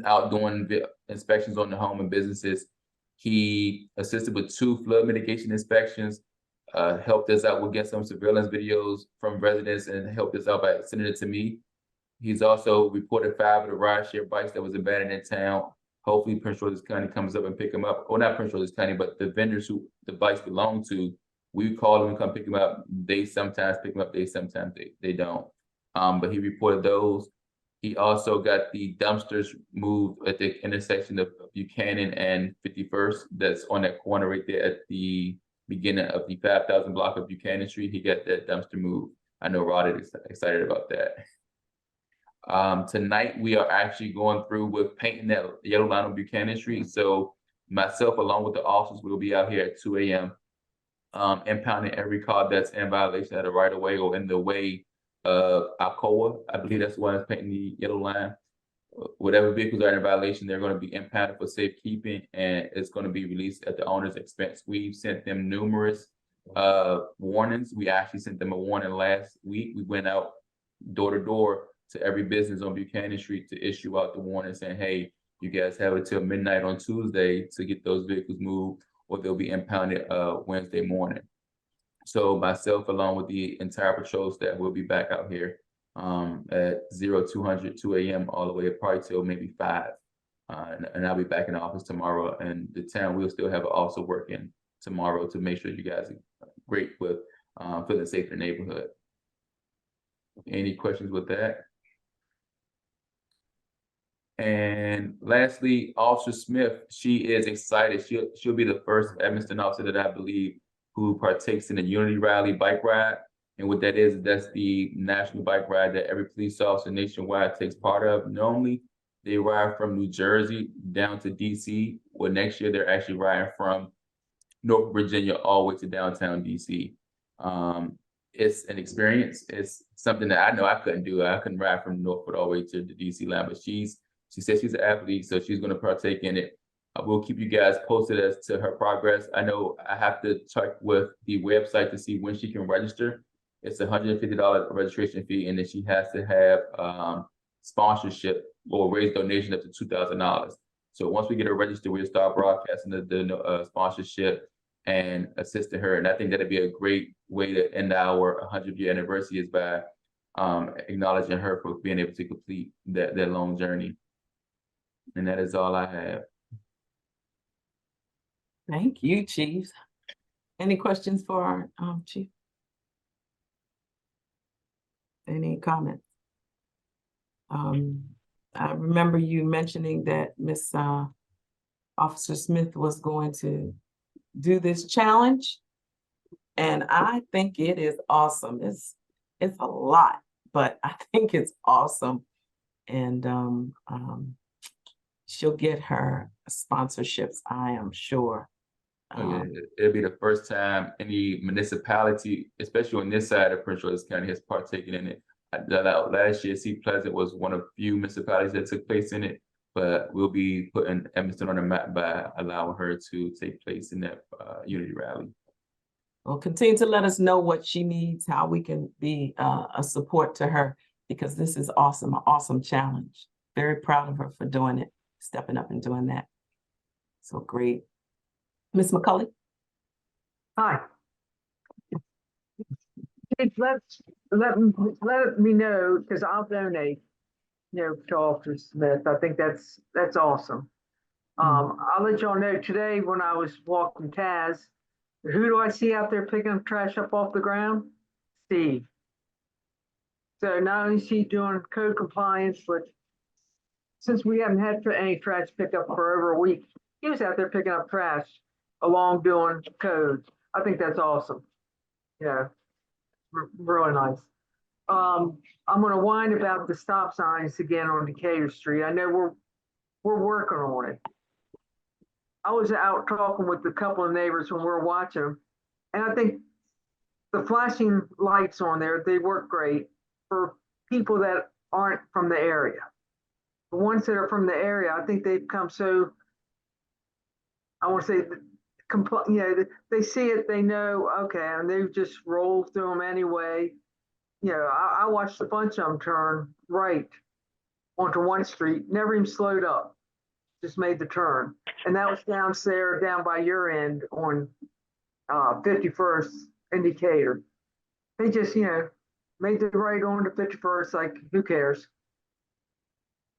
out doing inspections on the home and businesses. He assisted with 2 flood mitigation inspections, helped us out with getting some surveillance videos from residents and helped us out by sending it to me. He's also reported 5 of the rideshare bikes that was abandoned in town. Hopefully Prince George's County comes up and pick them up. Or not Prince George's County, but the vendors who the bikes belong to, we call them and come pick them up. They sometimes pick them up, sometimes they don't. But he reported those. He also got the dumpsters moved at the intersection of Buchanan and 51st. That's on that corner right there at the beginning of the 5,000 block of Buchanan Street. He got that dumpster moved. I know Rod is excited about that. Tonight, we are actually going through with painting that yellow line on Buchanan Street. So myself, along with the officers, will be out here at 2 a.m. Impounding every car that's in violation of the right of way or in the way of Alcoa. I believe that's the one that's painting the yellow line. Whatever vehicles are in violation, they're going to be impounded for safekeeping, and it's going to be released at the owner's expense. We've sent them numerous warnings. We actually sent them a warning last week. We went out door to door to every business on Buchanan Street to issue out the warning saying, hey, You guys have until midnight on Tuesday to get those vehicles moved, or they'll be impounded Wednesday morning. So myself, along with the entire patrol staff, will be back out here at 0200, 2 a.m. all the way probably till maybe 5. And I'll be back in the office tomorrow, and the town will still have an officer working tomorrow to make sure you guys are great with feeling safe in the neighborhood. Any questions with that? And lastly, Officer Smith, she is excited. She'll be the first Edmonston officer that I believe who partakes in the Unity Rally bike ride. And what that is, that's the national bike ride that every police officer nationwide takes part of. Normally, they ride from New Jersey down to DC. Well, next year, they're actually riding from Norfolk, Virginia, all the way to downtown DC. It's an experience. It's something that I know I couldn't do. I couldn't ride from Norfolk all the way to the DC line, but she says she's an athlete, so she's going to partake in it. I will keep you guys posted as to her progress. I know I have to check with the website to see when she can register. It's $150 registration fee, and then she has to have sponsorship or raise donation up to $2,000. So once we get her registered, we'll start broadcasting the sponsorship and assisting her. And I think that'd be a great way to end our 100-year anniversary, is by acknowledging her for being able to complete that long journey. And that is all I have. Thank you, Chief. Any questions for our Chief? Any comments? I remember you mentioning that Miss Officer Smith was going to do this challenge, and I think it is awesome. It's a lot, but I think it's awesome, and she'll get her sponsorships, I am sure. It'll be the first time any municipality, especially on this side of Prince George's County, has partaken in it. Last year, Seat Pleasant was one of few municipalities that took place in it, but we'll be putting Edmonston on the map by allowing her to take place in that Unity Rally. Well, continue to let us know what she needs, how we can be a support to her, because this is awesome, an awesome challenge. Very proud of her for doing it, stepping up and doing that. So great. Ms. McCulley? Hi. Let me know, because I'll donate, to Officer Smith. I think that's awesome. I'll let y'all know today when I was walking Taz, who do I see out there picking trash up off the ground? Steve. So not only is he doing code compliance, but since we haven't had any trash pickup for over a week, he was out there picking up trash along doing codes. I think that's awesome. Really nice. I'm going to whine about the stop signs again on Decatur Street. I know we're working on it. I was out talking with a couple of neighbors when we were watching them, and I think the flashing lights on there, they work great for people that aren't from the area. The ones that are from the area, I think they've come so, I want to say, they see it, they know, okay, and they just roll through them anyway. I watched a bunch of them turn right onto one street, never even slowed up, just made the turn. And that was down by your end on 51st Indicator. They just, made the right on to 51st, like, who cares?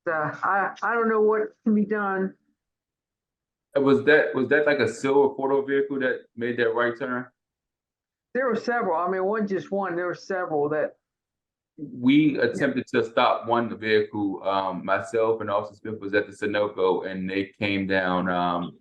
I don't know what can be done. Was that like a silver four-door vehicle that made that right turn? There were several. I mean, one just one. There were several that we attempted to stop one vehicle. Myself and Officer Smith was at the Sunoco, and they came down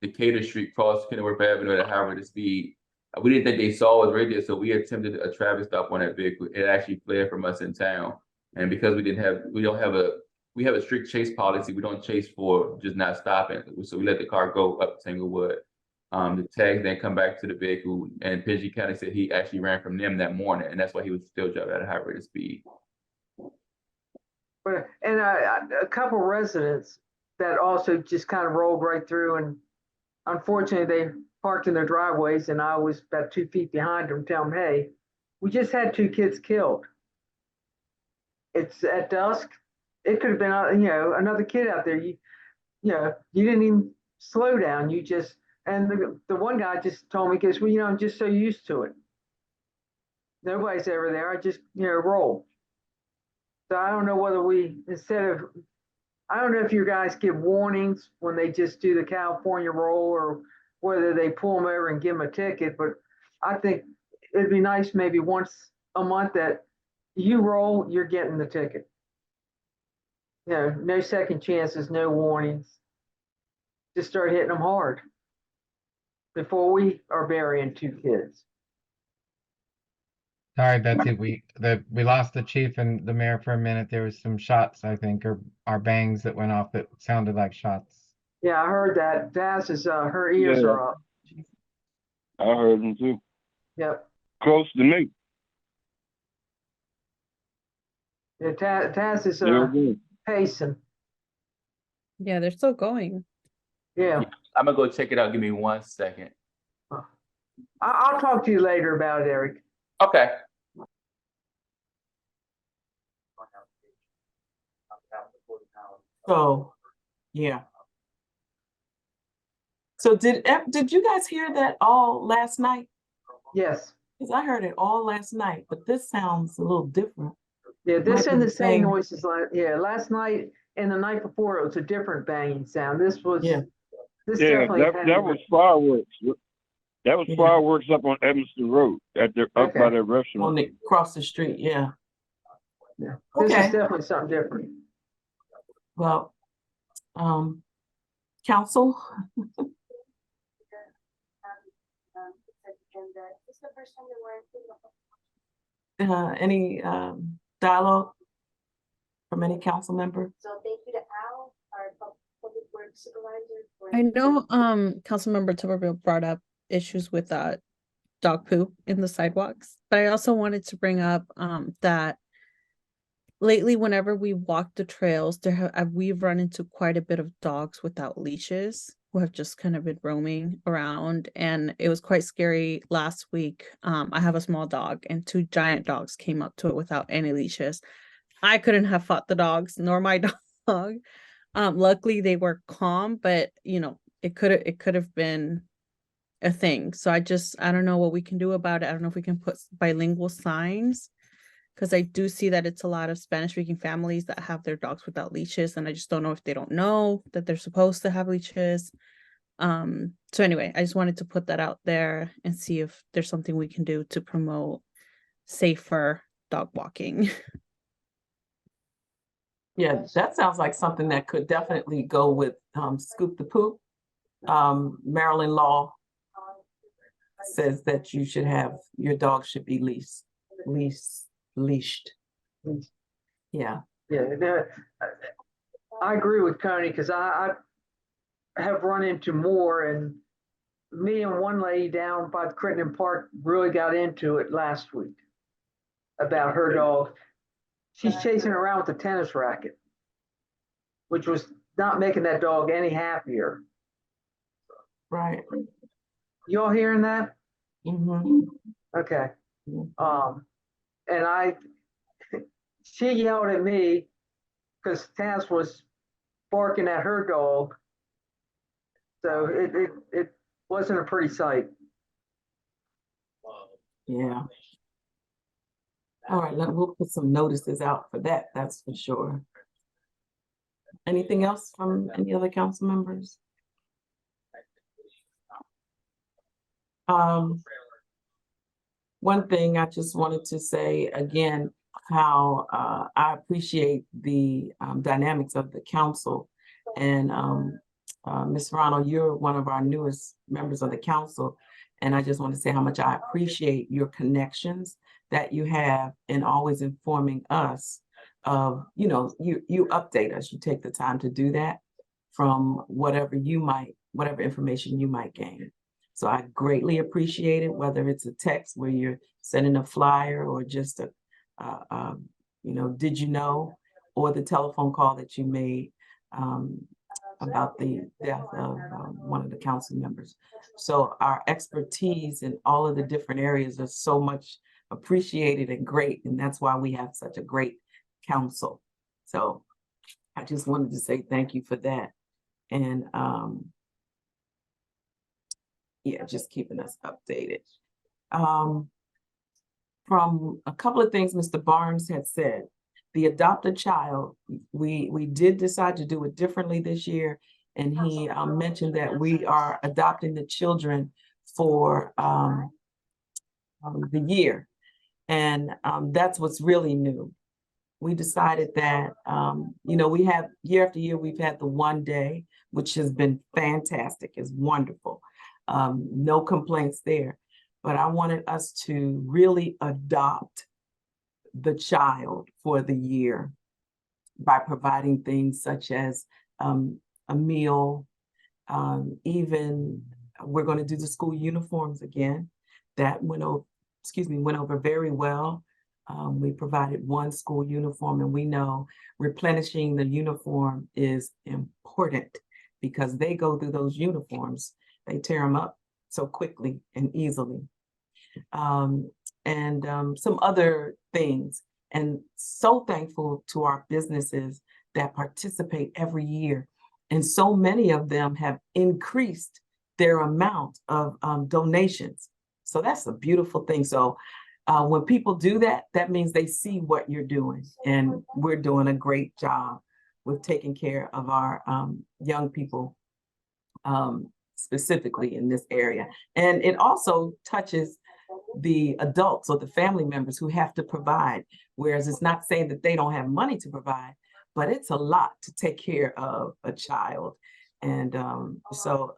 Decatur Street, crossed Kenilworth Avenue at a high rate of speed. We didn't think they saw us right there, so we attempted a traffic stop on that vehicle. It actually fled from us in town, and because we have a strict chase policy. We don't chase for just not stopping. So we let the car go up Tanglewood. The tags then come back to the vehicle, and PG County said he actually ran from them that morning, and that's why he was still driving at a high rate of speed. And a couple residents that also just kind of rolled right through, and unfortunately they parked in their driveways, and I was about 2 feet behind them, telling them, hey, we just had 2 kids killed. It's at dusk. It could have been, another kid out there. you know, you didn't even slow down. You just, and the one guy just told me, because, well, you know, I'm just so used to it. Nobody's ever there. I just, you know, roll. So I don't know whether we, I don't know if you guys give warnings when they just do the California roll, or whether they pull them over and give them a ticket, but I think it'd be nice maybe once a month that you roll, you're getting the ticket. You know, no second chances, no warnings. Just start hitting them hard before we are burying 2 kids. Sorry, Betsy, we lost the chief and the mayor for a minute. There was some shots, I think, or bangs that went off that sounded like shots. Yeah, I heard that. Daz is, her ears Yeah. are up. I heard them too. Yep. Close to me. Yeah, Taz is, There again. pacing. Yeah, they're still going. Yeah. I'm gonna go check it out. Give me 1 second. I'll talk to you later about it, Eric. Okay. So, yeah. So did you guys hear that all last night? Yes. Because I heard it all last night, but this sounds a little different. Yeah, this Might and be the the same same. noises, last night and the night before, it was a different banging sound. This was, Yeah. this Yeah, definitely. that was fireworks. That was Yeah. fireworks up on Edmonston Road up Okay. by their restaurant. On the across the street, yeah. Yeah. This is Okay. definitely something different. Well, council, any dialogue from any council member? So thank you to Al, our public works supervisor. I know, Councilmember Tuberville brought up issues with dog poop in the sidewalks, but I also wanted to bring up that lately, whenever we walk the trails, we've run into quite a bit of dogs without leashes who have just kind of been roaming around, and it was quite scary last week. I have a small dog, and 2 giant dogs came up to it without any leashes. I couldn't have fought the dogs, nor my dog. Luckily they were calm, but you know, it could have been a thing. So I don't know what we can do about it. I don't know if we can put bilingual signs, because I do see that it's a lot of Spanish speaking families that have their dogs without leashes, and I just don't know if they don't know that they're supposed to have leashes. So anyway, I just wanted to put that out there and see if there's something we can do to promote safer dog walking. Yeah, that sounds like something that could definitely go with Scoop the Poop. Maryland law says that you should have, your dog should be leashed. Yeah. Yeah, I agree with Connie, because I have run into more, and me and one lady down by the Crittenden Park really got into it last week about her dog. She's chasing around with a tennis racket, which was not making that dog any happier. Right. You all hearing that? Mm-hmm. Okay. And she yelled at me because Taz was barking at her dog. So it wasn't a pretty sight. Yeah. All right, we'll put some notices out for that, that's for sure. Anything else from any other council members? One thing I just wanted to say again, how I appreciate the dynamics of the council. And Ms. Ronald, you're one of our newest members of the council. And I just want to say how much I appreciate your connections that you have in always informing us of, you know, you update us, you take the time to do that from whatever information you might gain. So I greatly appreciate it, whether it's a text where you're sending a flyer or just you know, did you know, or the telephone call that you made about the death of one of the council members. So our expertise in all of the different areas are so much appreciated and great, and that's why we have such a great council. So I just wanted to say thank you for that. And yeah, just keeping us updated. From a couple of things Mr. Barnes had said, the adopted child, we did decide to do it differently this year. And he mentioned that we are adopting the children for the year. And that's what's really new. We decided that, you know, we have year after year, we've had the 1 day, which has been fantastic, it's wonderful. No complaints there. But I wanted us to really adopt the child for the year by providing things such as a meal, even we're going to do the school uniforms again. That went over very well. We provided one school uniform, and we know replenishing the uniform is important because they go through those uniforms. They tear them up so quickly and easily. Some other things. And so thankful to our businesses that participate every year. And so many of them have increased their amount of donations. So that's a beautiful thing. So when people do that, that means they see what you're doing. And we're doing a great job with taking care of our young people, specifically in this area. And it also touches the adults or the family members who have to provide, whereas it's not saying that they don't have money to provide, but it's a lot to take care of a child. And so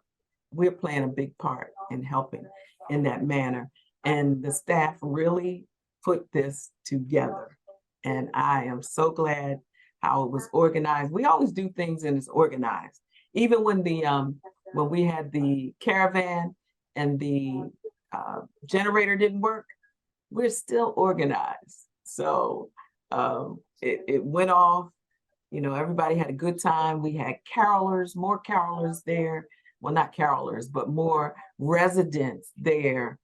we're playing a big part in helping in that manner. And the staff really put this together. And I am so glad how it was organized. We always do things and it's organized. Even when when we had the caravan and the generator didn't work, we're still organized. So it went off, you know, everybody had a good time. We had carolers, more carolers there. Well, not carolers, but more residents there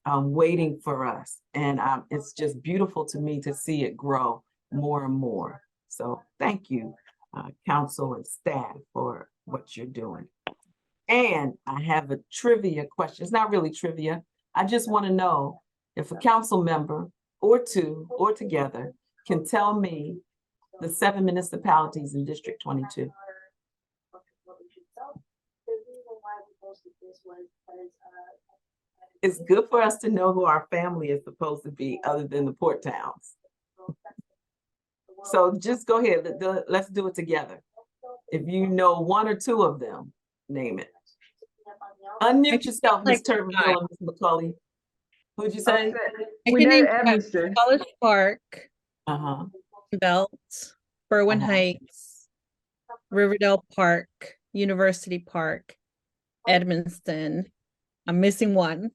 waiting for us. And it's just beautiful to me to see it grow more and more. So thank you, council and staff, for what you're doing. And I have a trivia question. It's not really trivia. I just want to know if a council member or two or together can tell me the 7 municipalities in District 22. It's good for us to know who our family is supposed to be other than the port towns. So just go ahead, let's do it together. If you know one or two of them, name it. Unmute yourself, Ms. Turbeville and Ms. McCully. Who'd you say? We know Edmonston. College Park, Uh-huh. Belt, Berwyn Uh-huh. Heights, Riverdale Park, University Park, Edmonston. I'm missing one.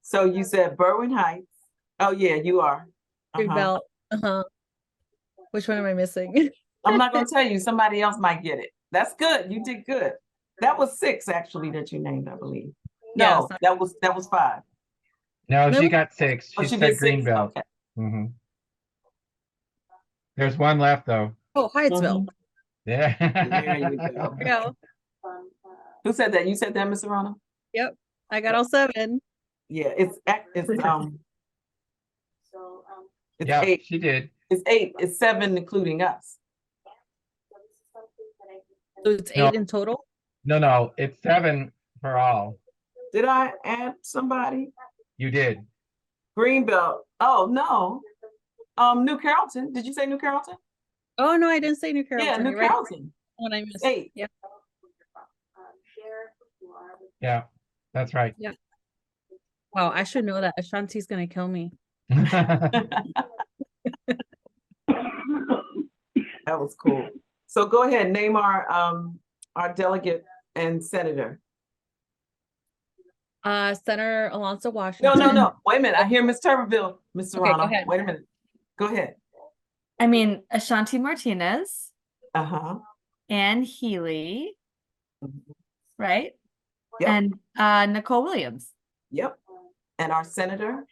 So you said Berwyn Heights. Oh yeah, you are. Belt. Which one am I missing? I'm not gonna tell you, somebody else might get it. That's good. You did good. That was 6 actually that you named, I believe. No, that was 5. No, No, she got 6. Oh, She she said did 6? Greenbelt. Okay. Mm-hmm. There's one left though. Oh, Hyattsville. Yeah. There you go. There we go. Who said that? You said that, Ms. Arana? Yep, I got all 7. Yeah, it's Yeah, 8. she did. It's 8. It's 7 including us. So it's 8 No. in total? No, it's 7 for all. Did I add somebody? You did. Greenbelt. Oh no. New Carrollton. Did you say New Carrollton? Oh no, I didn't say New Carrollton. Yeah, New You're right. Carrollton. When I missed 8. Yeah. Yeah, that's right. Yeah. Wow, I should know that. Ashanti's gonna kill me. That was cool. So go ahead, name our delegate and senator. Senator Alonso Washington. No. Wait a minute. I hear Ms. Turbeville, Ms. Okay, go Serrano. ahead. Wait a minute. Go ahead. I mean, Ashanti Martinez, Uh-huh. Ann Healy, right? Yep. And Nicole Williams. Yep. And our senator?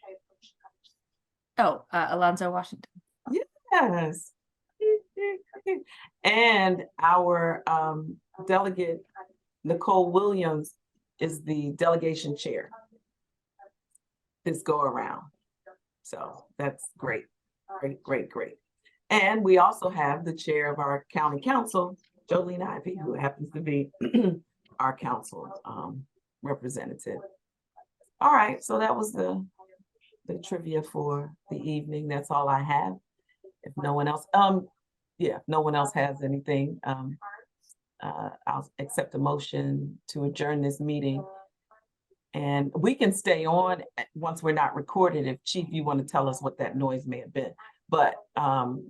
Oh, Alonzo Washington. Yes. And our delegate, Nicole Williams, is the delegation chair this go around. So that's great, great, great, great. And we also have the chair of our county council, Jolene Ivy, who happens to be our council representative. All right, so that was the trivia for the evening. That's all I have. If no one else, yeah, if no one else has anything, I'll accept a motion to adjourn this meeting. And we can stay on once we're not recorded. If Chief, you want to tell us what that noise may have been, but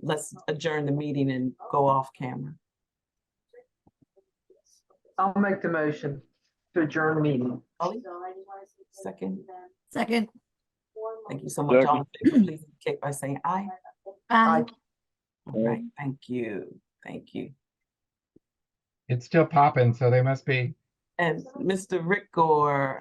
let's adjourn the meeting and go off camera. I'll make the motion to adjourn the meeting. Ollie? Second. Second. Thank you so much. All in favor, please indicate by saying aye. Aye. All right, thank you. Thank you. It's still popping, so they must be. And Mr. Rick Gore